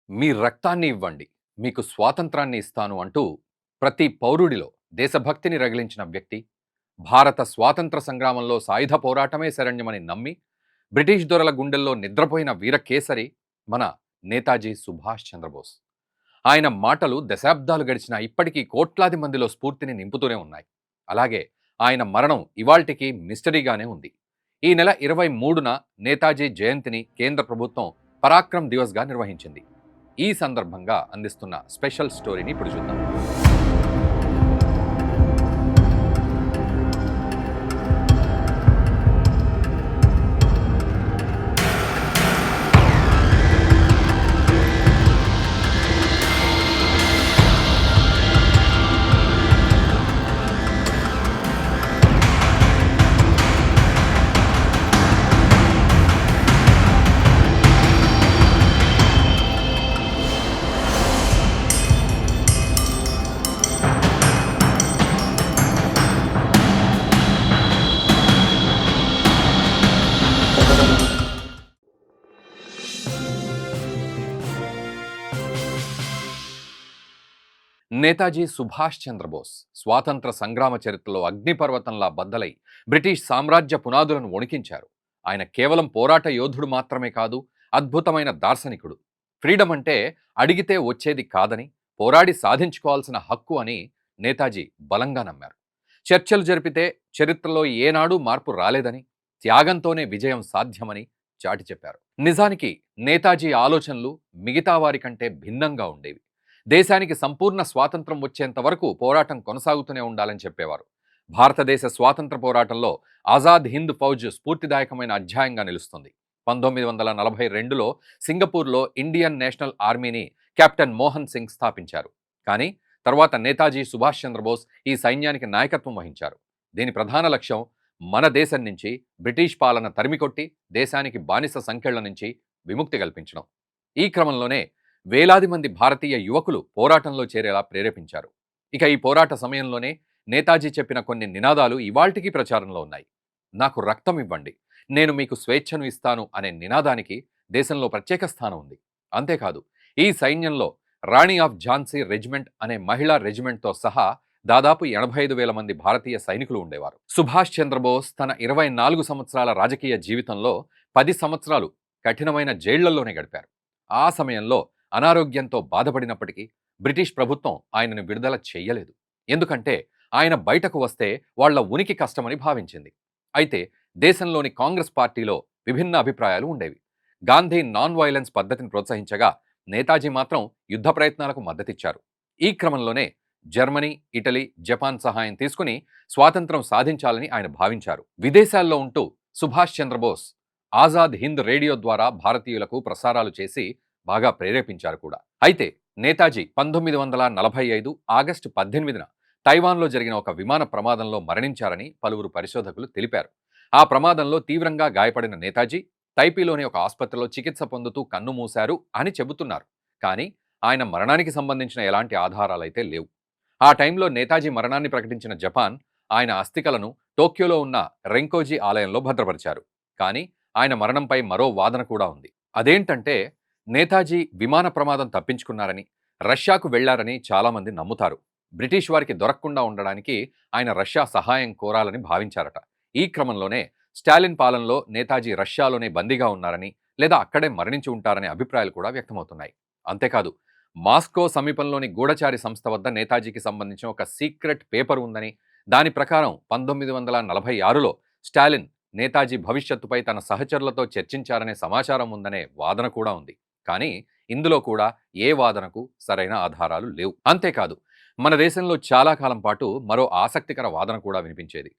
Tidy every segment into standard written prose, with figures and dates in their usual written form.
మీ రక్తాన్ని ఇవ్వండి, మీకు స్వాతంత్రాన్ని ఇస్తాను అంటూ ప్రతి పౌరుడిలో దేశభక్తిని రగిలించిన వ్యక్తి, భారత స్వాతంత్ర సంగ్రామంలో సాయుధ పోరాటమే శరణ్యమని నమ్మి బ్రిటిష్ దొరల గుండెల్లో నిద్రపోయిన వీరకేసరి మన నేతాజీ సుభాష్ చంద్రబోస్. ఆయన మాటలు దశాబ్దాలు గడిచినా ఇప్పటికీ కోట్లాది మందిలో స్ఫూర్తిని నింపుతూనే ఉన్నాయి. అలాగే ఆయన మరణం ఇవాల్టికి మిస్టరీగానే ఉంది. ఈ నెల 23న నేతాజీ జయంతిని కేంద్ర ప్రభుత్వం పరాక్రమ్ దివస్గా నిర్వహించింది. ఈ సందర్భంగా అందిస్తున్న స్పెషల్ స్టోరీని ఇప్పుడు చూద్దాం. నేతాజీ సుభాష్ చంద్రబోస్ స్వాతంత్ర సంగ్రామ చరిత్రలో అగ్నిపర్వతంలా బద్దలై బ్రిటిష్ సామ్రాజ్య పునాదులను వణికించారు. ఆయన కేవలం పోరాట యోధుడు మాత్రమే కాదు, అద్భుతమైన దార్శనికుడు. ఫ్రీడమ్ అంటే అడిగితే వచ్చేది కాదని, పోరాడి సాధించుకోవాల్సిన హక్కు అని నేతాజీ బలంగా నమ్మారు. చర్చలు జరిపితే చరిత్రలో ఏనాడూ మార్పు రాలేదని, త్యాగంతోనే విజయం సాధ్యమని చాటి చెప్పారు. నిజానికి నేతాజీ ఆలోచనలు మిగతా వారి కంటే భిన్నంగా ఉండేవి. దేశానికి సంపూర్ణ స్వాతంత్రం వచ్చేంత వరకు పోరాటం కొనసాగుతూనే ఉండాలని చెప్పేవారు. భారతదేశ స్వాతంత్ర పోరాటంలో ఆజాద్ హింద్ ఫౌజ్ స్ఫూర్తిదాయకమైన అధ్యాయంగా నిలుస్తుంది. 1942లో సింగపూర్లో ఇండియన్ నేషనల్ ఆర్మీని కెప్టెన్ మోహన్ సింగ్ స్థాపించారు. కానీ తర్వాత నేతాజీ సుభాష్ చంద్రబోస్ ఈ సైన్యానికి నాయకత్వం వహించారు. దీని ప్రధాన లక్ష్యం మన దేశం నుంచి బ్రిటిష్ పాలన తరిమికొట్టి దేశానికి బానిస సంకెళ్ల నుంచి విముక్తి కల్పించడం. ఈ క్రమంలోనే వేలాది మంది భారతీయ యువకులు పోరాటంలో చేరేలా ప్రేరేపించారు. ఇక ఈ పోరాట సమయంలోనే నేతాజీ చెప్పిన కొన్ని నినాదాలు ఇవాల్టికి ప్రచారంలో ఉన్నాయి. నాకు రక్తం ఇవ్వండి, నేను మీకు స్వేచ్ఛను ఇస్తాను అనే నినాదానికి దేశంలో ప్రత్యేక స్థానం ఉంది. అంతేకాదు, ఈ సైన్యంలో రాణి ఆఫ్ ఝాన్సీ రెజిమెంట్ అనే మహిళా రెజిమెంట్తో సహా దాదాపు 85,000 మంది భారతీయ సైనికులు ఉండేవారు. సుభాష్ చంద్రబోస్ తన 24 సంవత్సరాల రాజకీయ జీవితంలో 10 సంవత్సరాలు కఠినమైన జైళ్లలోనే గడిపారు. ఆ సమయంలో అనారోగ్యంతో బాధపడినప్పటికీ బ్రిటిష్ ప్రభుత్వం ఆయనను విడుదల చెయ్యలేదు. ఎందుకంటే ఆయన బయటకు వస్తే వాళ్ల ఉనికి కష్టమని భావించింది. అయితే దేశంలోని కాంగ్రెస్ పార్టీలో విభిన్న అభిప్రాయాలు ఉండేవి. గాంధీ నాన్ వైలెన్స్ పద్ధతిని ప్రోత్సహించగా నేతాజీ మాత్రం యుద్ధ ప్రయత్నాలకు మద్దతిచ్చారు. ఈ క్రమంలోనే జర్మనీ, ఇటలీ, జపాన్ సహాయం తీసుకుని స్వాతంత్రం సాధించాలని ఆయన భావించారు. విదేశాల్లో ఉంటూ సుభాష్ చంద్రబోస్ ఆజాద్ హింద్ రేడియో ద్వారా భారతీయులకు ప్రసారాలు చేసి బాగా ప్రేరేపించారు కూడా. అయితే నేతాజీ 1945 ఆగస్టు 18న తైవాన్లో జరిగిన ఒక విమాన ప్రమాదంలో మరణించారని పలువురు పరిశోధకులు తెలిపారు. ఆ ప్రమాదంలో తీవ్రంగా గాయపడిన నేతాజీ తైపీలోని ఒక ఆసుపత్రిలో చికిత్స పొందుతూ కన్నుమూశారు అని చెబుతున్నారు. కానీ ఆయన మరణానికి సంబంధించిన ఎలాంటి ఆధారాలైతే లేవు. ఆ టైంలో నేతాజీ మరణాన్ని ప్రకటించిన జపాన్ ఆయన అస్థికలను టోక్యోలో ఉన్న రెంకోజీ ఆలయంలో భద్రపరిచారు. కానీ ఆయన మరణంపై మరో వాదన కూడా ఉంది. అదేంటంటే నేతాజీ విమాన ప్రమాదం తప్పించుకున్నారని, రష్యాకు వెళ్లారని చాలామంది నమ్ముతారు. బ్రిటిష్ వారికి దొరకకుండా ఉండడానికి ఆయన రష్యా సహాయం కోరాలని భావించారట. ఈ క్రమంలోనే స్టాలిన్ పాలనలో నేతాజీ రష్యాలోనే బందీగా ఉన్నారని, లేదా అక్కడే మరణించి ఉంటారనే అభిప్రాయాలు కూడా వ్యక్తమవుతున్నాయి. అంతేకాదు, మాస్కో సమీపంలోని గూఢచారి సంస్థ వద్ద నేతాజీకి సంబంధించిన ఒక సీక్రెట్ పేపర్ ఉందని, దాని ప్రకారం 1946లో స్టాలిన్ నేతాజీ భవిష్యత్తుపై తన సహచరులతో చర్చించారనే సమాచారం ఉందనే వాదన కూడా ఉంది. కానీ ఇందులో కూడా ఏ వాదనకు సరైన ఆధారాలు లేవు. అంతేకాదు, మన దేశంలో చాలా కాలం పాటు మరో ఆసక్తికర వాదన కూడా వినిపించేది.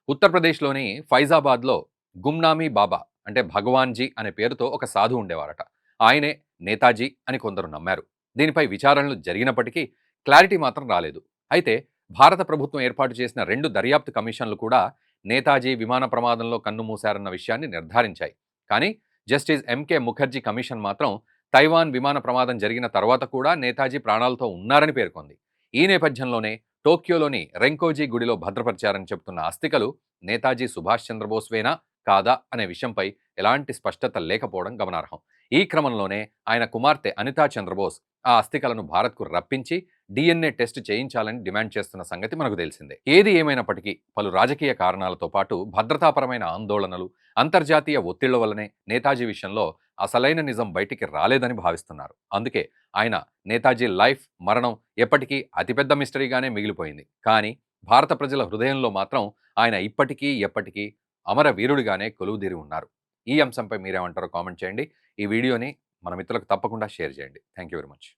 ఉత్తరప్రదేశ్లోని ఫైజాబాద్లో గుమ్నామీ బాబా అంటే భగవాన్జీ అనే పేరుతో ఒక సాధు ఉండేవారట. ఆయనే నేతాజీ అని కొందరు నమ్మారు. దీనిపై విచారణలు జరిగినప్పటికీ క్లారిటీ మాత్రం రాలేదు. అయితే భారత ప్రభుత్వం ఏర్పాటు చేసిన 2 దర్యాప్తు కమిషన్లు కూడా నేతాజీ విమాన ప్రమాదంలో కన్నుమూశారన్న విషయాన్ని నిర్ధారించాయి. కానీ జస్టిస్ ఎంకే ముఖర్జీ కమిషన్ మాత్రం తైవాన్ విమాన ప్రమాదం జరిగిన తర్వాత కూడా నేతాజీ ప్రాణాలతో ఉన్నారని పేర్కొంది. ఈ నేపథ్యంలోనే టోక్యోలోని రెంకోజీ గుడిలో భద్రపరిచారని చెబుతున్న అస్థికలు నేతాజీ సుభాష్ చంద్రబోస్వేనా కాదా అనే విషయంపై ఎలాంటి స్పష్టత లేకపోవడం గమనార్హం. ఈ క్రమంలోనే ఆయన కుమార్తె అనితా చంద్రబోస్ ఆ అస్థికలను భారత్కు రప్పించి DNA టెస్ట్ చేయించాలని డిమాండ్ చేస్తున్న సంగతి మనకు తెలిసిందే. ఏది ఏమైనప్పటికీ పలు రాజకీయ కారణాలతో పాటు భద్రతాపరమైన ఆందోళనలు, అంతర్జాతీయ ఒత్తిళ్ల వల్లనే నేతాజీ విషయంలో అసలైన నిజం బయటికి రాలేదని భావిస్తున్నారు. అందుకే ఆయన నేతాజీ లైఫ్, మరణం ఎప్పటికీ అతిపెద్ద మిస్టరీగానే మిగిలిపోయింది. కానీ భారత ప్రజల హృదయంలో మాత్రం ఆయన ఇప్పటికీ ఎప్పటికీ అమర వీరుడిగానే కొలువుదీరి ఉన్నారు. ఈ అంశంపై మీరేమంటారో కామెంట్ చేయండి. ఈ వీడియోని మన మిత్రులకు తప్పకుండా షేర్ చేయండి. Thank you very much.